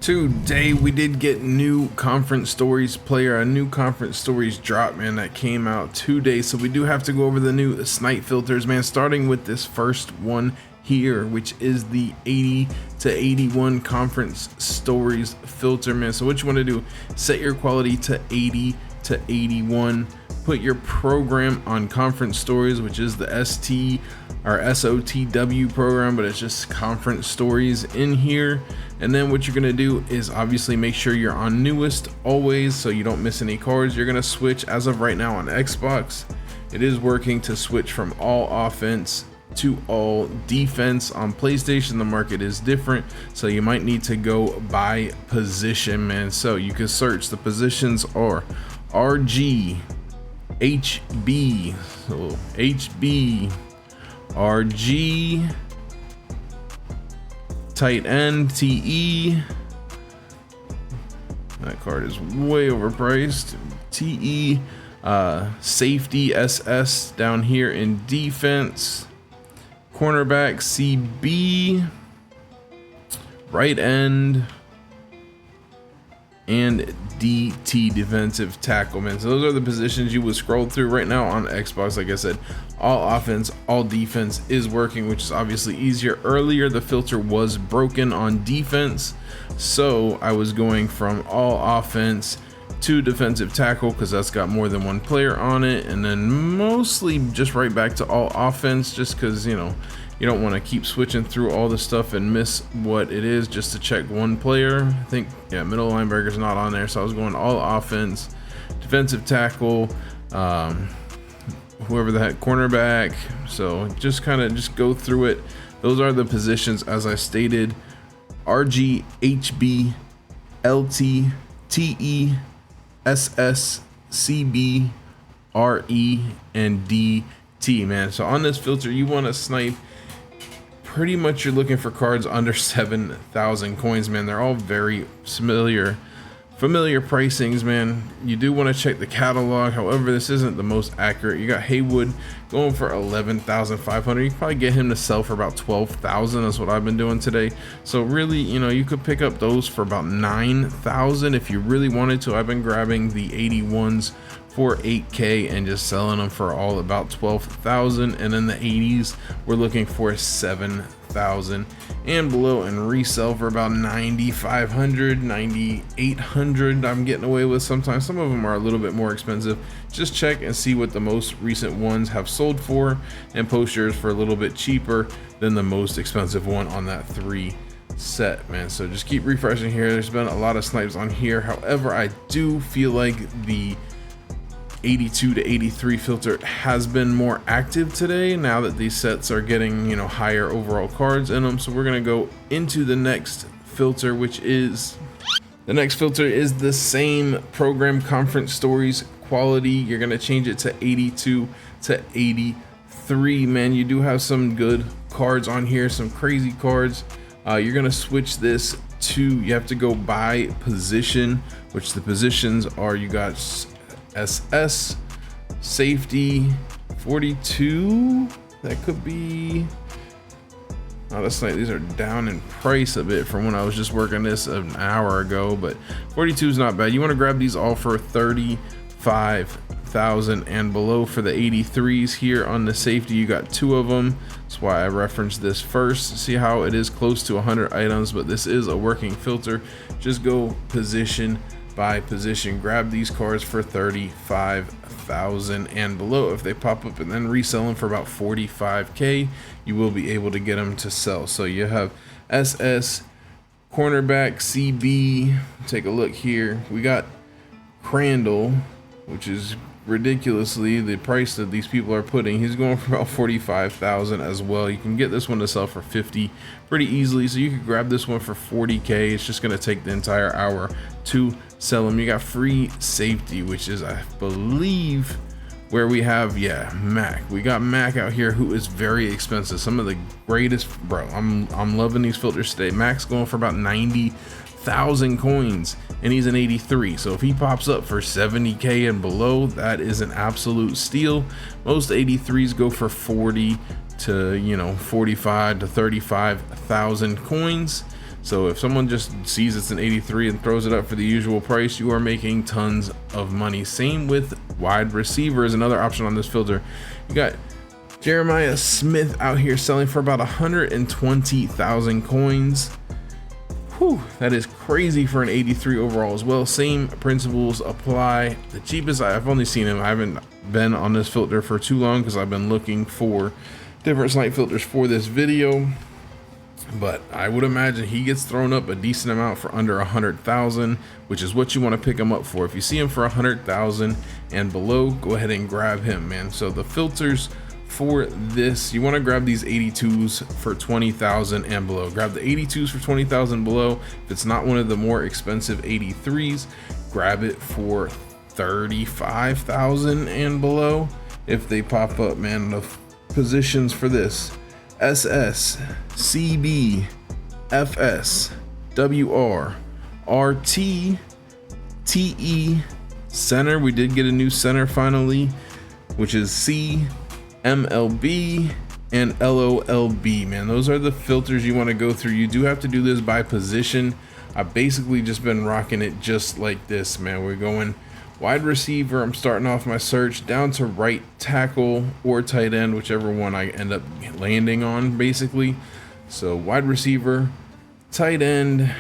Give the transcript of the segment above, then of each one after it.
Today we did get new conference stories a new conference stories drop, man, that came out today. So we do have to go over the new Snipe filters, man, starting with this first one here, which is the 80 to 81 conference stories filter, man. So what you want to do, set your quality to 80 to 81, put your program on conference stories, which is the SOTW program, but it's just conference stories in here. And then what you're gonna do is obviously make sure you're on newest always, so you don't miss any cards. You're gonna switch as of right now on Xbox. It is working to switch from all offense to all defense. On PlayStation, the market is different, so you might need to go by position, man. So you can search, the positions are RG, HB, so HB, RG, tight end, TE. That card is way overpriced. TE, safety, SS down here in defense. Cornerback, CB, right end, and DT, defensive tackle, man. So those are the positions you would scroll through right now on Xbox. Like I said, all offense, all defense is working, which is obviously easier. Earlier the filter was broken on defense, so I was going from all offense to defensive tackle because that's got more than one player on it, and then mostly just right back to all offense, just because, you know, you don't want to keep switching through all the stuff and miss what it is just to check one player. I think, yeah, middle linebacker's not on there, so I was going all offense, defensive tackle, whoever the heck, cornerback. So just kind of just go through it. Those are the positions as I stated: RG, HB, LT, TE, SS, CB, RE, and DT, man. So on this filter, you want to snipe, pretty much you're looking for cards under 7,000 coins, man. They're all very familiar pricings, man. You do want to check the catalog. However, this isn't the most accurate. You got Haywood going for 11,500. You can probably get him to sell for about 12,000. That's what I've been doing today. So really, you know, you could pick up those for about 9,000 if you really wanted to. I've been grabbing the 81s for 8K and just selling them for all about 12,000, and then the 80s we're looking for 7,000 and below, and resell for about 9,500, 9,800. I'm getting away with sometimes. Some of them are a little bit more expensive. Just check and see what the most recent ones have sold for, and post yours for a little bit cheaper than the most expensive one on that 3 set, man. So just keep refreshing here. There's been a lot of snipes on here. However, I do feel like the 82 to 83 filter has been more active today now that these sets are getting, you know, higher overall cards in them. So we're gonna go into the next filter, which is the same program, conference stories quality. You're gonna change it to 82 to 83, man. You do have some good cards on here, some crazy cards. You're gonna switch this to, you have to go by position, which the positions are, you got SS, safety, 42. That could be, oh, that's like, these are down in price a bit from when I was just working this an hour ago, but 42 is not bad. You want to grab these all for 35,000 and below. For the 83s here on the safety, you got 2 of them. That's why I referenced this first. See how it is close to 100 items, but this is a working filter. Just go position by position, grab these cards for 35,000 and below. If they pop up and then resell them for about 45K, you will be able to get them to sell. So you have SS, cornerback, CB. Take a look here. We got Crandall, which is ridiculously the price that these people are putting. He's going for about 45,000 as well. You can get this one to sell for 50 pretty easily, so you could grab this one for 40K. It's just going to take the entire hour to sell them. You got free safety, which is, I believe, where we have, yeah, Mac. We got Mac out here, who is very expensive. Some of the greatest, bro. I'm loving these filters today. Mac's going for about 90,000 coins, and he's an 83. So if he pops up for 70K and below, that is an absolute steal. Most 83s go for 40 to, you know, 45 to 35,000 coins. So if someone just sees it's an 83 and throws it up for the usual price, you are making tons of money. Same with wide receiver is another option on this filter. You got Jeremiah Smith out here selling for about 120,000 coins. Whew, that is crazy for an 83 overall as well. Same principles apply. The cheapest, I've only seen him, I haven't been on this filter for too long because I've been looking for different Snipe filters for this video, but I would imagine he gets thrown up a decent amount for under 100,000, which is what you want to pick him up for. If you see him for 100,000 and below, go ahead and grab him, man. So the filters for this, you want to grab these 82s for 20,000 and below. Grab the 82s for 20,000 below. If it's not one of the more expensive 83s, grab it for 35,000 and below if they pop up, man. The positions for this: SS, CB, FS, WR, RT, TE, center. We did get a new center finally, which is C, MLB, and LOLB, man. Those are the filters you want to go through. You do have to do this by position. I've basically just been rocking it just like this, man. We're going wide receiver. I'm starting off my search down to right tackle or tight end, whichever one I end up landing on, basically. So wide receiver, tight end.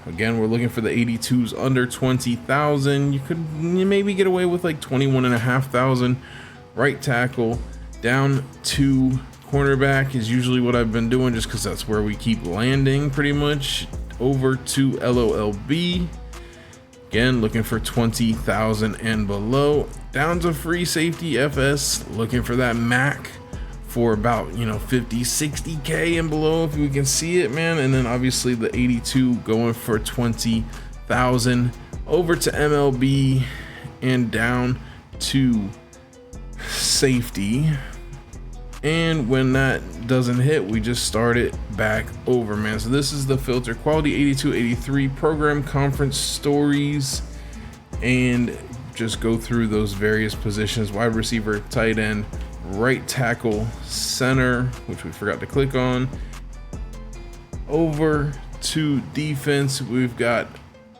Again, we're looking for the 82s under 20,000. You could maybe get away with like 21,500. Right tackle down to cornerback is usually what I've been doing, just because that's where we keep landing pretty much. Over to LOLB. Again, looking for 20,000 and below. Down to free safety FS, looking for that Mac for about, 50, 60K and below if we can see it, man. And then obviously the 82 going for 20,000. Over to MLB and down to safety. And when that doesn't hit, we just start it back over, man. So this is the filter: quality 82, 83, program, conference, stories, and just go through those various positions: wide receiver, tight end, right tackle, center, which we forgot to click on. Over to defense, we've got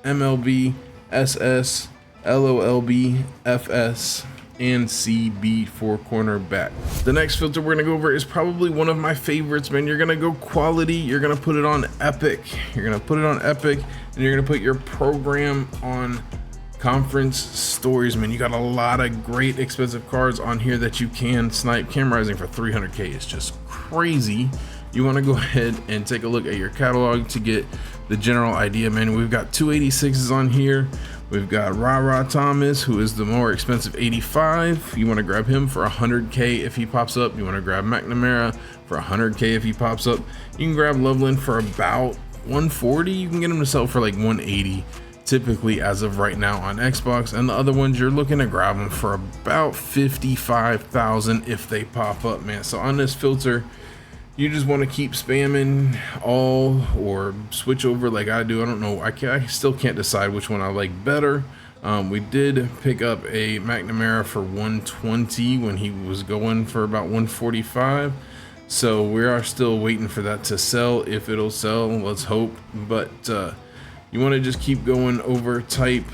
MLB, SS, LOLB, FS, and CB for cornerback. The next filter we're gonna go over is probably one of my favorites, man. You're gonna go quality, you're gonna put it on epic, and you're gonna put your program on conference stories, man. You got a lot of great expensive cards on here that you can snipe. Camerizing for 300K is just crazy. You want to go ahead and take a look at your catalog to get the general idea, man. We've got 286s on here. We've got Ra Thomas, who is the more expensive 85. You want to grab him for 100K if he pops up. You want to grab McNamara for 100K if he pops up. You can grab Loveland for about 140. You can get him to sell for like 180 typically as of right now on Xbox. And the other ones, you're looking to grab them for about 55,000 if they pop up, man. So on this filter, you just want to keep spamming all or switch over like I do. I don't know. I still can't decide which one I like better. We did pick up a McNamara for 120 when he was going for about 145. So we are still waiting for that to sell. If it'll sell, let's hope. But you want to just keep going over type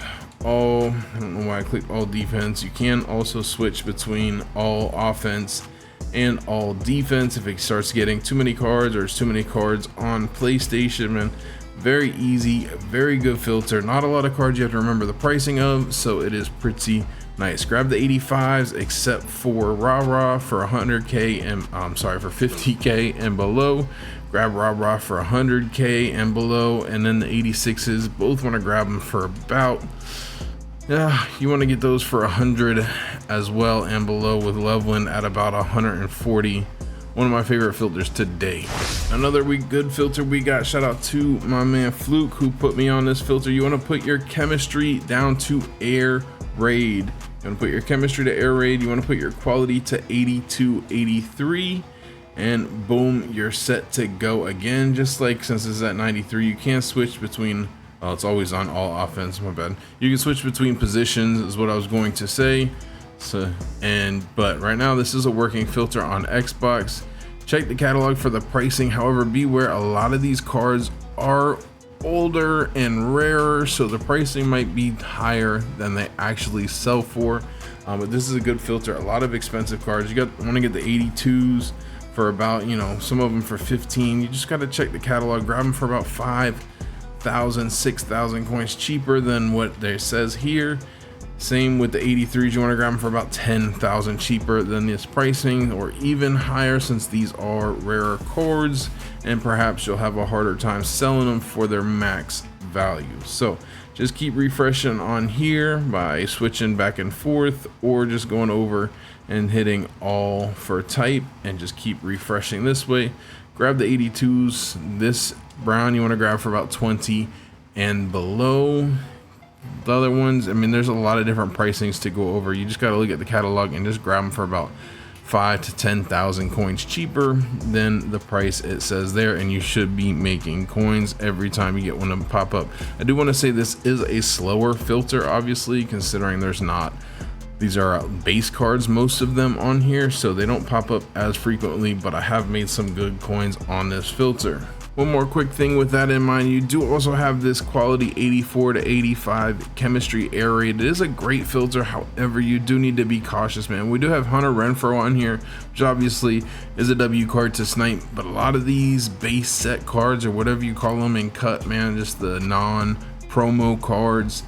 all. I don't know why I clicked all defense. You can also switch between all offense and all defense if it starts getting too many cards or there's too many cards on PlayStation, man. Very easy, very good filter. Not a lot of cards you have to remember the pricing of, so it is pretty nice. Grab the 85s except for Ra for 100K and for 50K and below. Grab Ra for 100K and below, and then the 86s, both want to grab them for about you want to get those for 100 as well and below, with Loveland at about 140. One of my favorite filters today. Another good filter we got. Shout out to my man Fluke who put me on this filter. You want to put your chemistry down to air raid. You want to put your chemistry to air raid. You want to put your quality to 82, 83. And boom, you're set to go again. Just like since it's at 93, you can't switch between. Oh, it's always on all offense, my bad. You can switch between positions is what I was going to say. But right now this is a working filter on Xbox. Check the catalog for the pricing. However, beware, a lot of these cards are older and rarer, so the pricing might be higher than they actually sell for. But this is a good filter. A lot of expensive cards. You want to get the 82s for about, you know, some of them for 15. You just got to check the catalog, grab them for about 5,000, 6,000 coins cheaper than what they says here. Same with the 83s, you want to grab them for about 10,000 cheaper than this pricing, or even higher since these are rarer cards, and perhaps you'll have a harder time selling them for their max value. So just keep refreshing on here by switching back and forth, or just going over and hitting all for type, and just keep refreshing this way. Grab the 82s. This brown you want to grab for about 20 and below. The other ones, I mean, there's a lot of different pricings to go over. You just got to look at the catalog and just grab them for about 5 to 10,000 coins cheaper than the price it says there, and you should be making coins every time you get one of them pop up. I do want to say this is a slower filter, obviously, considering these are base cards, most of them on here, so they don't pop up as frequently, but I have made some good coins on this filter. One more quick thing with that in mind, you do also have this quality 84 to 85 chemistry air raid. It is a great filter, however, you do need to be cautious, man. We do have Hunter Renfro on here, which obviously is a W card to snipe, but a lot of these base set cards, or whatever you call them in cut, man, just the non-promo cards,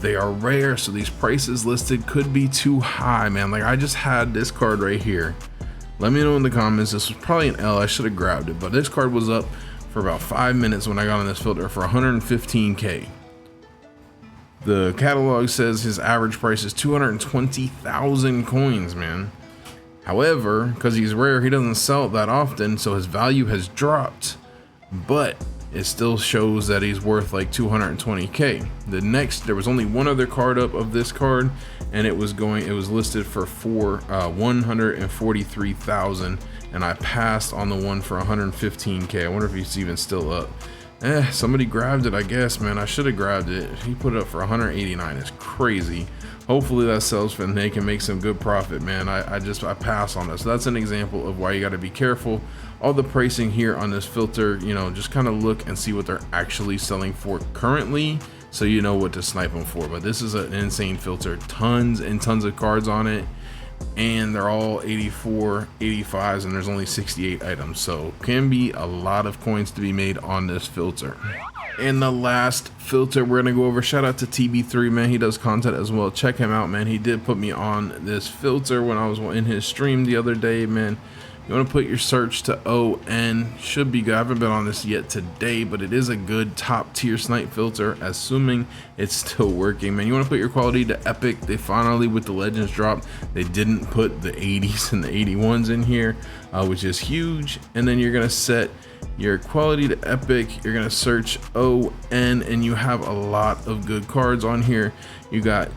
they are rare, so these prices listed could be too high, man. Like, I just had this card right here. Let me know in the comments. This was probably an L. I should have grabbed it, but this card was up for about 5 minutes when I got on this filter for 115k. The catalog says his average price is 220,000 coins, man. However, because he's rare, he doesn't sell it that often, so his value has dropped, but it still shows that he's worth like 220k. There was only one other card up of this card, and it was listed for 143,000, and I passed on the one for 115k. I wonder if he's even still up. Somebody grabbed it, I guess, man. I should have grabbed it. He put it up for 189. It's crazy. Hopefully that sells and they can make some good profit, man. I pass on this. So that's an example of why you got to be careful. All the pricing here on this filter, you know, just kind of look and see what they're actually selling for currently, so you know what to snipe them for. But this is an insane filter, tons and tons of cards on it, and they're all 84, 85s, and there's only 68 items, so can be a lot of coins to be made on this filter. And the last filter we're gonna go over, shout out to TB3, man. He does content as well. Check him out, man. He did put me on this filter when I was in his stream the other day, man. You want to put your search to ON, should be good. I haven't been on this yet today, but it is a good top tier snipe filter, assuming it's still working, man. You want to put your quality to epic. They finally, with the legends drop, they didn't put the 80s and the 81s in here, which is huge. And then you're going to set your quality to epic. You're going to search ON, and you have a lot of good cards on here. You got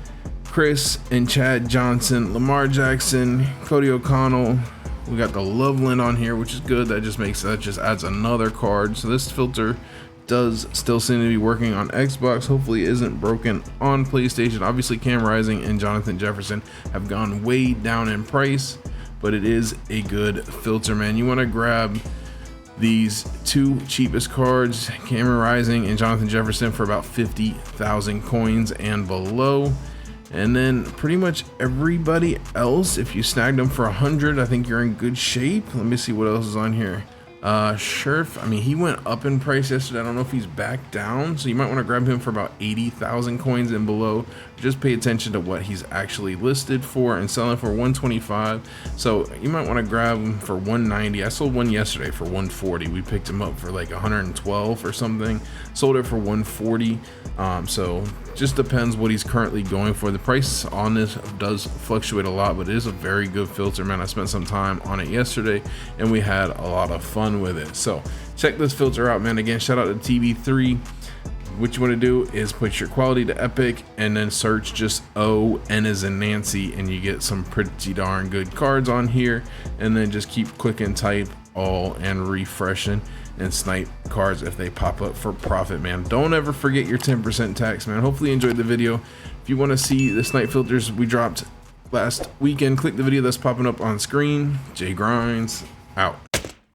Chris and Chad Johnson, Lamar Jackson, Cody O'Connell. We got the Loveland on here, which is good. That just adds another card. So this filter does still seem to be working on Xbox. Hopefully it isn't broken on PlayStation. Obviously Cam Rising and Jonathan Jefferson have gone way down in price, but it is a good filter, man. You want to grab these two cheapest cards, Cameron Rising and Jonathan Jefferson, for about 50,000 coins and below. And then pretty much everybody else, if you snagged them for 100, I think you're in good shape. Let me see what else is on here. Scherf, I mean, he went up in price yesterday. I don't know if he's back down, so you might want to grab him for about 80,000 coins and below. Just pay attention to what he's actually listed for and selling for 125. So you might want to grab him for 190. I sold one yesterday for 140. We picked him up for like 112 or something. Sold it for 140. So just depends what he's currently going for. The price on this does fluctuate a lot, but it is a very good filter, man. I spent some time on it yesterday and we had a lot of fun with it. So check this filter out, man. Again, shout out to TB3. What you want to do is put your quality to epic and then search just O, N as in Nancy, and you get some pretty darn good cards on here. And then just keep clicking type all and refreshing and snipe cards if they pop up for profit, man. Don't ever forget your 10% tax, man. Hopefully you enjoyed the video. If you want to see the snipe filters we dropped last weekend, click the video that's popping up on screen. Jay Grinds out.